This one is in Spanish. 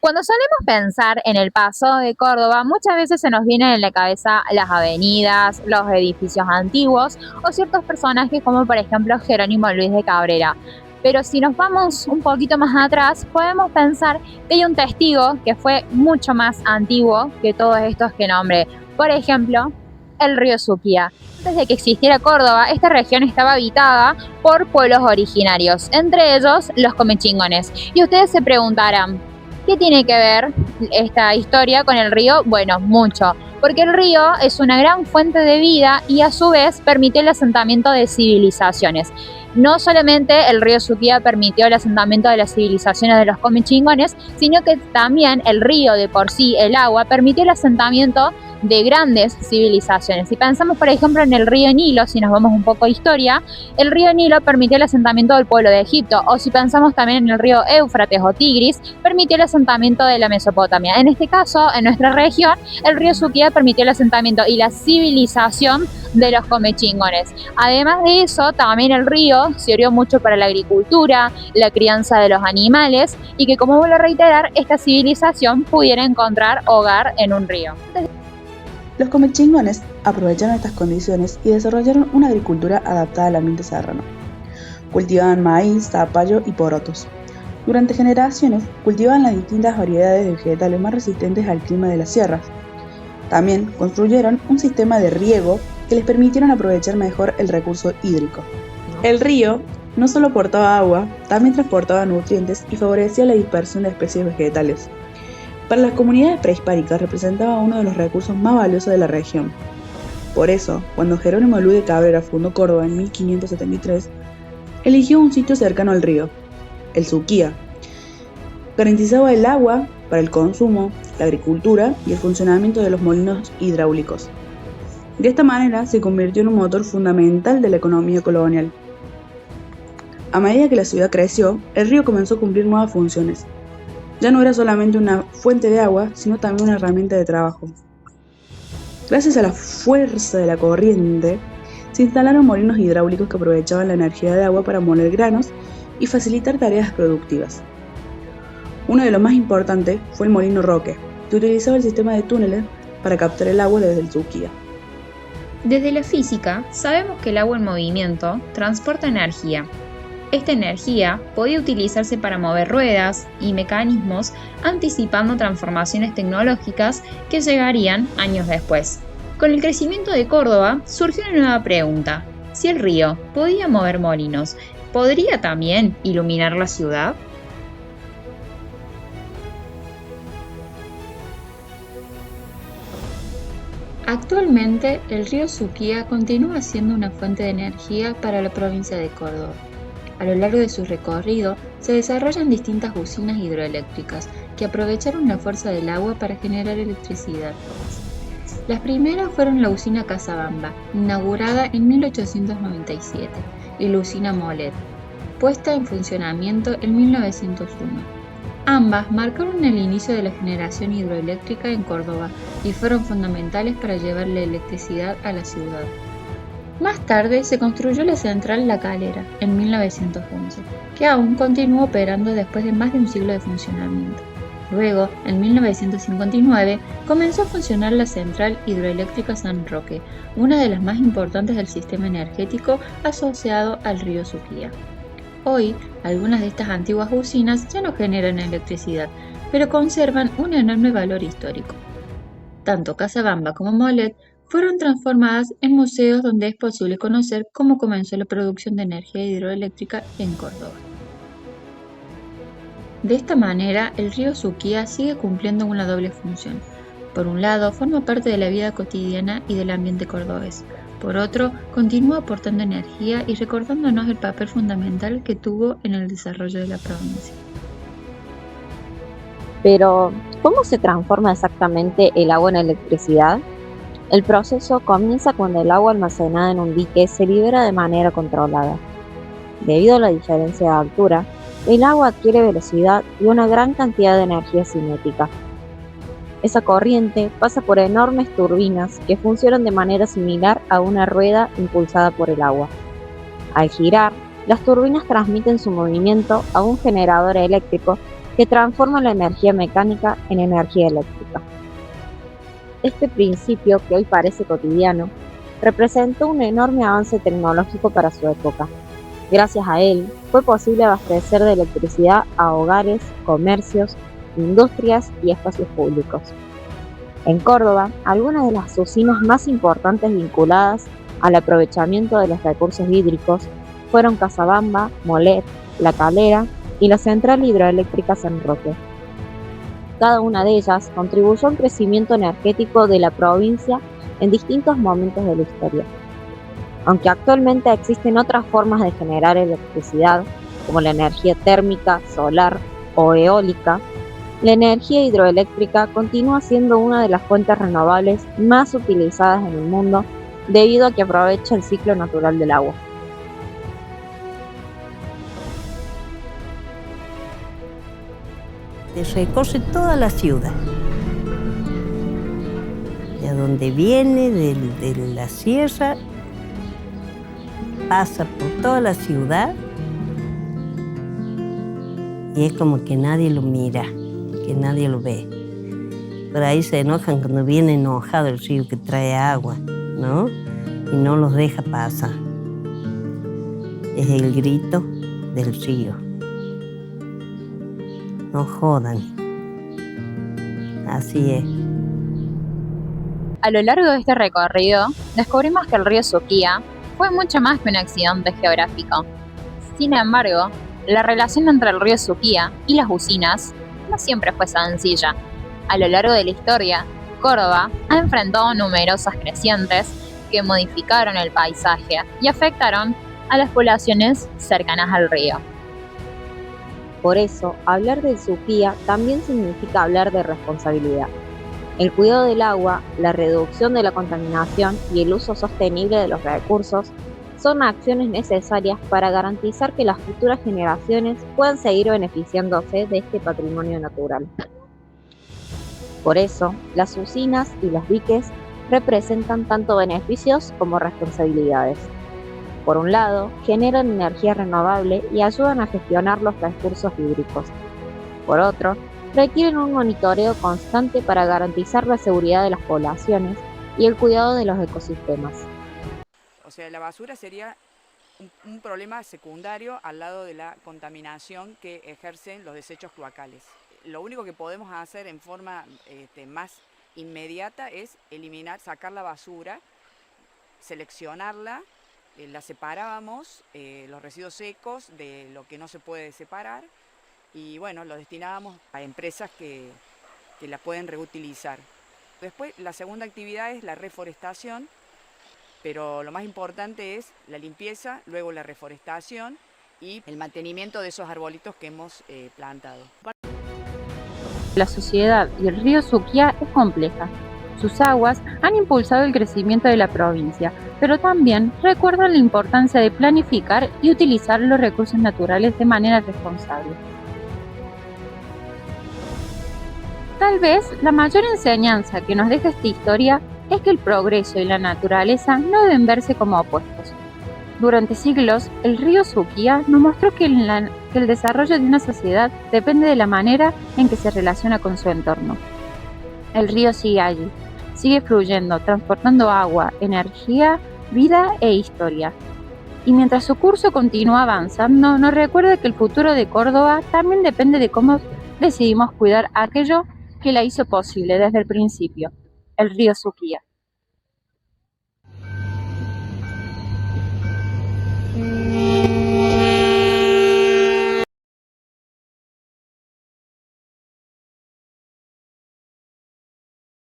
Cuando solemos pensar en el Paso de Córdoba, muchas veces se nos vienen en la cabeza las avenidas, los edificios antiguos o ciertos personajes como por ejemplo Jerónimo Luis de Cabrera. Pero si nos vamos un poquito más atrás, podemos pensar que hay un testigo que fue mucho más antiguo que todos estos que nombré. Por ejemplo, el río Suquía. Antes de que existiera Córdoba, esta región estaba habitada por pueblos originarios, entre ellos los comechingones. Y ustedes se preguntarán, ¿qué tiene que ver esta historia con el río? Bueno, mucho, porque el río es una gran fuente de vida y a su vez permitió el asentamiento de civilizaciones. No solamente el río Suquía permitió el asentamiento de las civilizaciones de los comechingones, sino que también el río de por sí, el agua, permitió el asentamiento de grandes civilizaciones. Si pensamos, por ejemplo, en el río Nilo, si nos vamos un poco a historia, el río Nilo permitió el asentamiento del pueblo de Egipto, o si pensamos también en el río Éufrates o Tigris, permitió el asentamiento de la Mesopotamia. En este caso, en nuestra región, el río Suquía permitió el asentamiento y la civilización de los comechingones. Además de eso, también el río sirvió mucho para la agricultura, la crianza de los animales y que, como vuelvo a reiterar, esta civilización pudiera encontrar hogar en un río. Los comechingones aprovecharon estas condiciones y desarrollaron una agricultura adaptada al ambiente serrano. Cultivaban maíz, zapallo y porotos. Durante generaciones cultivaban las distintas variedades de vegetales más resistentes al clima de las sierras. También construyeron un sistema de riego que les permitieron aprovechar mejor el recurso hídrico. El río no solo aportaba agua, también transportaba nutrientes y favorecía la dispersión de especies vegetales. Para las comunidades prehispánicas representaba uno de los recursos más valiosos de la región. Por eso, cuando Jerónimo Luis de Cabrera fundó Córdoba en 1573, eligió un sitio cercano al río, el Suquía. Garantizaba el agua para el consumo, la agricultura y el funcionamiento de los molinos hidráulicos. De esta manera se convirtió en un motor fundamental de la economía colonial. A medida que la ciudad creció, el río comenzó a cumplir nuevas funciones. Ya no era solamente una fuente de agua, sino también una herramienta de trabajo. Gracias a la fuerza de la corriente, se instalaron molinos hidráulicos que aprovechaban la energía de agua para moler granos y facilitar tareas productivas. Uno de los más importantes fue el molino Roque, que utilizaba el sistema de túneles para captar el agua desde el Suquía. Desde la física, sabemos que el agua en movimiento transporta energía. Esta energía podía utilizarse para mover ruedas y mecanismos, anticipando transformaciones tecnológicas que llegarían años después. Con el crecimiento de Córdoba surgió una nueva pregunta: si el río podía mover molinos, ¿podría también iluminar la ciudad? Actualmente, el río Suquía continúa siendo una fuente de energía para la provincia de Córdoba. A lo largo de su recorrido, se desarrollan distintas usinas hidroeléctricas que aprovecharon la fuerza del agua para generar electricidad. Las primeras fueron la usina Casabamba, inaugurada en 1897, y la usina Molet, puesta en funcionamiento en 1901. Ambas marcaron el inicio de la generación hidroeléctrica en Córdoba y fueron fundamentales para llevar la electricidad a la ciudad. Más tarde se construyó la central La Calera en 1911, que aún continúa operando después de más de un siglo de funcionamiento. Luego, en 1959, comenzó a funcionar la central hidroeléctrica San Roque, una de las más importantes del sistema energético asociado al río Suquía. Hoy, algunas de estas antiguas usinas ya no generan electricidad, pero conservan un enorme valor histórico. Tanto Casabamba como Molet fueron transformadas en museos donde es posible conocer cómo comenzó la producción de energía hidroeléctrica en Córdoba. De esta manera, el río Suquía sigue cumpliendo una doble función. Por un lado, forma parte de la vida cotidiana y del ambiente cordobés. Por otro, continúa aportando energía y recordándonos el papel fundamental que tuvo en el desarrollo de la provincia. Pero, ¿cómo se transforma exactamente el agua en electricidad? El proceso comienza cuando el agua almacenada en un dique se libera de manera controlada. Debido a la diferencia de altura, el agua adquiere velocidad y una gran cantidad de energía cinética. Esa corriente pasa por enormes turbinas que funcionan de manera similar a una rueda impulsada por el agua. Al girar, las turbinas transmiten su movimiento a un generador eléctrico que transforma la energía mecánica en energía eléctrica. Este principio, que hoy parece cotidiano, representó un enorme avance tecnológico para su época. Gracias a él, fue posible abastecer de electricidad a hogares, comercios, industrias y espacios públicos. En Córdoba, algunas de las usinas más importantes vinculadas al aprovechamiento de los recursos hídricos fueron Casabamba, Molet, La Calera y la Central Hidroeléctrica San Roque. Cada una de ellas contribuyó a un crecimiento energético de la provincia en distintos momentos de la historia. Aunque actualmente existen otras formas de generar electricidad, como la energía térmica, solar o eólica, la energía hidroeléctrica continúa siendo una de las fuentes renovables más utilizadas en el mundo debido a que aprovecha el ciclo natural del agua. Recorre toda la ciudad. De donde viene, de la sierra, pasa por toda la ciudad y es como que nadie lo mira, que nadie lo ve. Por ahí se enojan cuando viene enojado el río que trae agua, ¿no? Y no los deja pasar. Es el grito del río. No jodan. Así es. A lo largo de este recorrido, descubrimos que el río Suquía fue mucho más que un accidente geográfico. Sin embargo, la relación entre el río Suquía y las usinas no siempre fue sencilla. A lo largo de la historia, Córdoba ha enfrentado numerosas crecientes que modificaron el paisaje y afectaron a las poblaciones cercanas al río. Por eso, hablar del Suquía también significa hablar de responsabilidad. El cuidado del agua, la reducción de la contaminación y el uso sostenible de los recursos son acciones necesarias para garantizar que las futuras generaciones puedan seguir beneficiándose de este patrimonio natural. Por eso, las usinas y los diques representan tanto beneficios como responsabilidades. Por un lado, generan energía renovable y ayudan a gestionar los recursos hídricos. Por otro, requieren un monitoreo constante para garantizar la seguridad de las poblaciones y el cuidado de los ecosistemas. O sea, la basura sería un problema secundario al lado de la contaminación que ejercen los desechos cloacales. Lo único que podemos hacer en forma más inmediata es sacar la basura, seleccionarla, la separábamos, los residuos secos de lo que no se puede separar, y bueno, lo destinábamos a empresas que la pueden reutilizar. Después, la segunda actividad es la reforestación, pero lo más importante es la limpieza, luego la reforestación y el mantenimiento de esos arbolitos que hemos plantado. La sociedad y el río Suquía es compleja. Sus aguas han impulsado el crecimiento de la provincia, pero también recuerdan la importancia de planificar y utilizar los recursos naturales de manera responsable. Tal vez la mayor enseñanza que nos deja esta historia es que el progreso y la naturaleza no deben verse como opuestos. Durante siglos, el río Suquía nos mostró que el desarrollo de una sociedad depende de la manera en que se relaciona con su entorno. El río sigue allí, sigue fluyendo, transportando agua, energía, vida e historia. Y mientras su curso continúa avanzando, nos recuerda que el futuro de Córdoba también depende de cómo decidimos cuidar aquello que la hizo posible desde el principio, el río Suquía.